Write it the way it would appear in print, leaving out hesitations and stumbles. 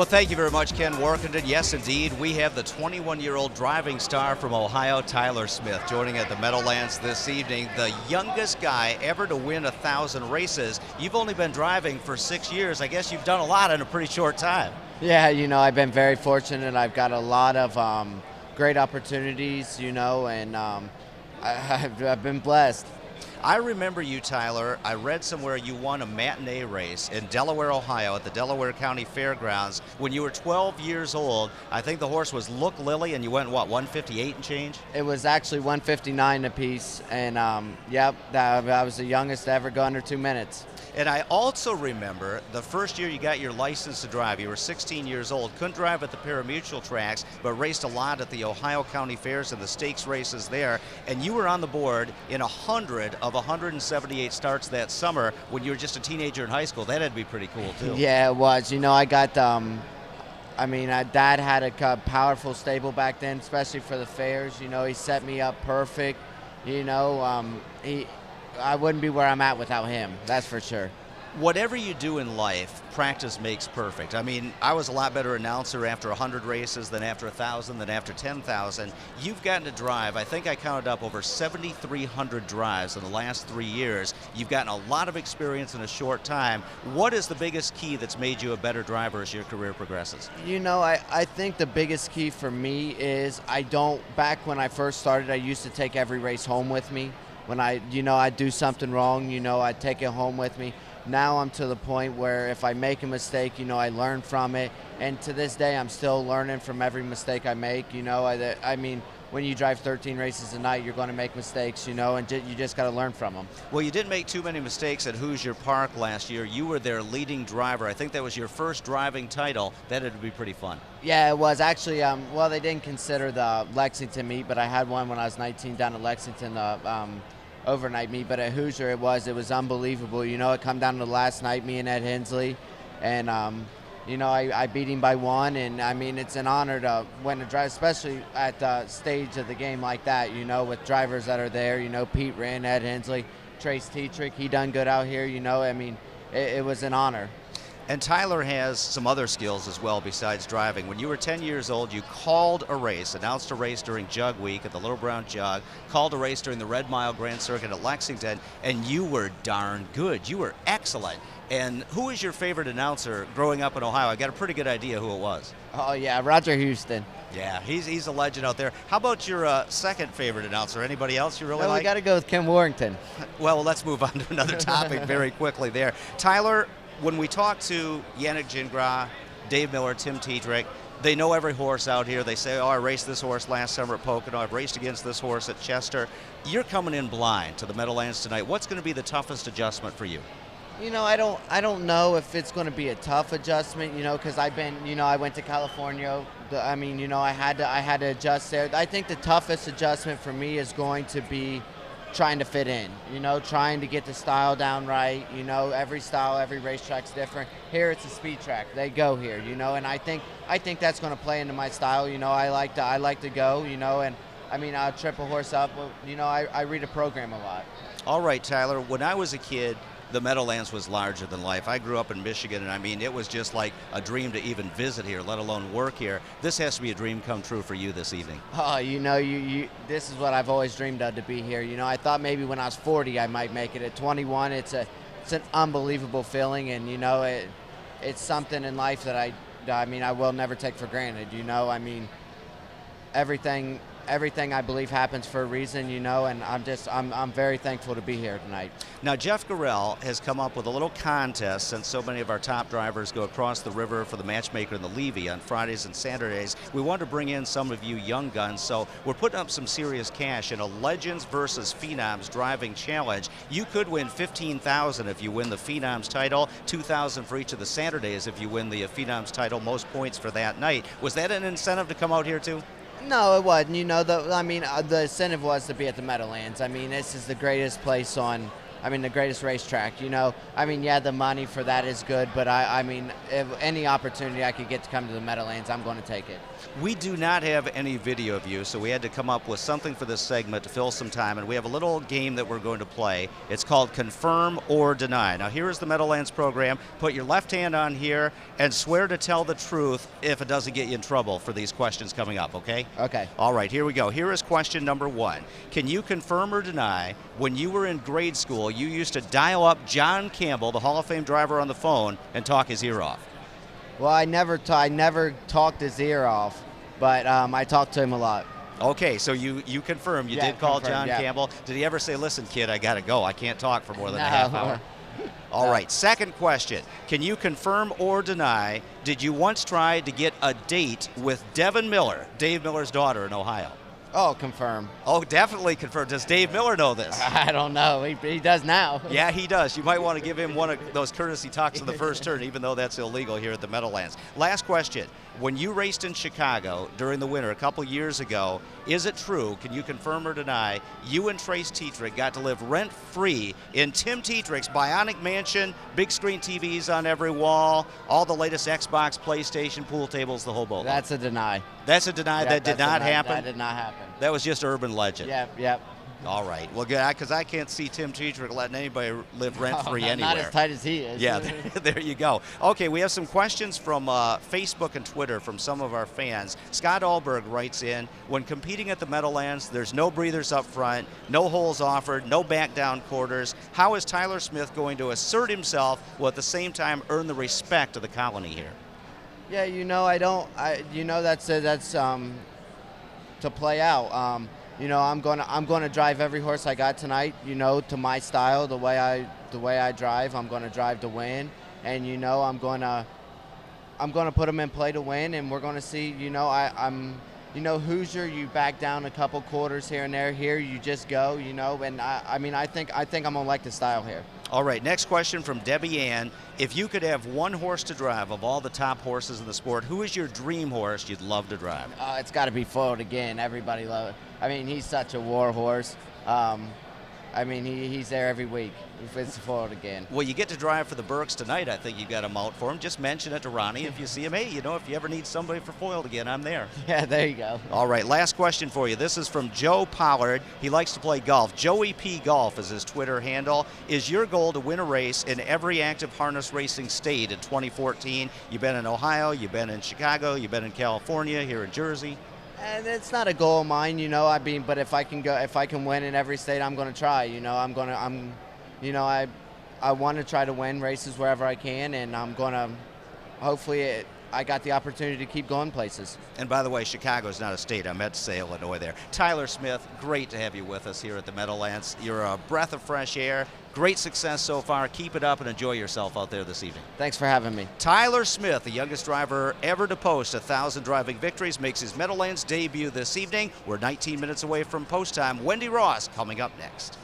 Well, thank you very much, Ken Workington. Yes, indeed, we have the 21-year-old driving star from Ohio, Tyler Smith, joining at the Meadowlands this evening, the youngest guy ever to win 1,000 races. You've only been driving for 6 years. I guess you've done a lot in a pretty short time. Yeah, I've been very fortunate. I've got a lot of great opportunities, and I've been blessed. I remember you, Tyler. I read somewhere you won a matinee race in Delaware, Ohio at the Delaware County Fairgrounds when you were 12 years old. I think the horse was Look Lily, and you went, what, 158 and change? It was actually 159 apiece, and I was the youngest to ever go under 2 minutes. And I also remember the first year you got your license to drive. You were 16 years old, couldn't drive at the pari-mutuel tracks, but raced a lot at the Ohio County Fairs and the stakes races there. And you were on the board in 100 of 178 starts that summer when you were just a teenager in high school. That had to be pretty cool, too. Yeah, it was. I got, Dad had a powerful stable back then, especially for the fairs. He set me up perfect. I wouldn't be where I'm at without him, that's for sure. Whatever you do in life, practice makes perfect. I mean, I was a lot better announcer after 100 races than after 1,000, than after 10,000. You've gotten to drive, I think I counted up over 7,300 drives in the last 3 years. You've gotten a lot of experience in a short time. What is the biggest key that's made you a better driver as your career progresses? I think the biggest key for me is back when I first started, I used to take every race home with me. When I do something wrong, I take it home with me. Now I'm to the point where if I make a mistake, I learn from it. And to this day, I'm still learning from every mistake I make. When you drive 13 races a night, you're going to make mistakes, and you just got to learn from them. Well, you didn't make too many mistakes at Hoosier Park last year. You were their leading driver. I think that was your first driving title. That would be pretty fun. Yeah, it was. Actually, they didn't consider the Lexington meet, but I had one when I was 19 down at Lexington, overnight meet. But at Hoosier, it was unbelievable. It come down to the last night, me and Ed Hensley, and I beat him by one, and it's an honor to win a drive, especially at the stage of the game like that, with drivers that are there, Pete Wren, Ed Hensley, Trace Tetrick, he done good out here, it was an honor. And Tyler has some other skills as well besides driving. When you were 10 years old, you called a race, announced a race during Jug Week at the Little Brown Jug, called a race during the Red Mile Grand Circuit at Lexington, and you were darn good. You were excellent. And who was your favorite announcer growing up in Ohio? I got a pretty good idea who it was. Oh, yeah, Roger Houston. Yeah, he's a legend out there. How about your second favorite announcer? Anybody else you really like? We got to go with Ken Warrington. Well, let's move on to another topic very quickly there. Tyler, when we talk to Yannick Gingras, Dave Miller, Tim Tetrick, they know every horse out here. They say, I raced this horse last summer at Pocono. I've raced against this horse at Chester. You're coming in blind to the Meadowlands tonight. What's going to be the toughest adjustment for you? I don't know if it's going to be a tough adjustment, because I've been, I went to California. I had to adjust there. I think the toughest adjustment for me is going to be trying to fit in, trying to get the style down right. Every style, every racetrack's different. Here it's a speed track. They go here, and I think that's going to play into my style. I like to go, and I'll trip a horse up. I read a program a lot. All right, Tyler, when I was a kid, the Meadowlands was larger than life. I grew up in Michigan, and it was just like a dream to even visit here, let alone work here. This has to be a dream come true for you this evening. Oh, this is what I've always dreamed of, to be here. I thought maybe when I was 40 I might make it. At 21, it's an unbelievable feeling, and it's something in life that I will never take for granted. Everything I believe happens for a reason, and I'm very thankful to be here tonight. Now, Jeff Gorell has come up with a little contest, since so many of our top drivers go across the river for the Matchmaker and the Levy on Fridays and Saturdays. We wanted to bring in some of you young guns, so we're putting up some serious cash in a Legends versus Phenoms driving challenge. You could win $15,000 if you win the Phenoms title, $2,000 for each of the Saturdays if you win the Phenoms title, most points for that night. Was that an incentive to come out here too? No, it wasn't. The incentive was to be at the Meadowlands. This is the greatest place on the greatest racetrack. Yeah, the money for that is good, but I mean, if any opportunity I could get to come to the Meadowlands, I'm going to take it. We do not have any video of you, so we had to come up with something for this segment to fill some time, and we have a little game that we're going to play. It's called Confirm or Deny. Now, here is the Meadowlands program. Put your left hand on here and swear to tell the truth if it doesn't get you in trouble for these questions coming up, okay? Okay. All right, here we go. Here is question number 1. Can you confirm or deny when you were in grade school, you used to dial up John Campbell, the Hall of Fame driver, on the phone and talk his ear off? Well, I never talked his ear off, but I talked to him a lot. Okay, so you confirm you did call John yeah. Campbell. Did he ever say, listen, kid, I got to go. I can't talk for more than a No. half hour? All right, second question. Can you confirm or deny, did you once try to get a date with Devin Miller, Dave Miller's daughter, in Ohio? Oh, confirm. Oh, definitely confirm. Does Dave Miller know this? I don't know. He does now. Yeah, he does. You might want to give him one of those courtesy talks in the first turn, even though that's illegal here at the Meadowlands. Last question. When you raced in Chicago during the winter a couple years ago, is it true, can you confirm or deny, you and Trace Tetrick got to live rent-free in Tim Tetrick's Bionic Mansion, big screen TVs on every wall, all the latest Xbox, PlayStation, pool tables, the whole boat? That's a deny. That's a deny. That did not happen? That did not happen. That was just urban legend. Yep. All right. Well, good, because I can't see Tim Tetrick letting anybody live rent-free anywhere. Not as tight as he is. Yeah, there you go. Okay, we have some questions from Facebook and Twitter from some of our fans. Scott Allberg writes in, when competing at the Meadowlands, there's no breathers up front, no holes offered, no back-down quarters. How is Tyler Smith going to assert himself while at the same time earn the respect of the colony here? Yeah, that's to play out. I'm gonna drive every horse I got tonight. To my style, the way I drive. I'm gonna drive to win, and I'm gonna put them in play to win, and we're gonna see. Hoosier, you back down a couple quarters here and there. Here, you just go. And I think I'm gonna like the style here. All right, next question from Debbie Ann. If you could have one horse to drive of all the top horses in the sport, who is your dream horse you'd love to drive? It's got to be Foiled Again. Everybody loves it. He's such a war horse. He's there every week. If it's Foiled Again. Well, you get to drive for the Burks tonight. I think you got a mount for him. Just mention it to Ronnie if you see him. Hey, if you ever need somebody for Foiled Again, I'm there. Yeah, there you go. All right, last question for you. This is from Joe Pollard. He likes to play golf. Joey P. Golf is his Twitter handle. Is your goal to win a race in every active harness racing state in 2014? You've been in Ohio, you've been in Chicago, you've been in California, here in Jersey. And it's not a goal of mine, but if I can win in every state, I'm going to try. I want to try to win races wherever I can, and I'm going to, hopefully, I got the opportunity to keep going places. And by the way, Chicago's not a state. I meant to say Illinois there. Tyler Smith, great to have you with us here at the Meadowlands. You're a breath of fresh air. Great success so far. Keep it up and enjoy yourself out there this evening. Thanks for having me. Tyler Smith, the youngest driver ever to post 1,000 driving victories, makes his Meadowlands debut this evening. We're 19 minutes away from post time. Wendy Ross coming up next.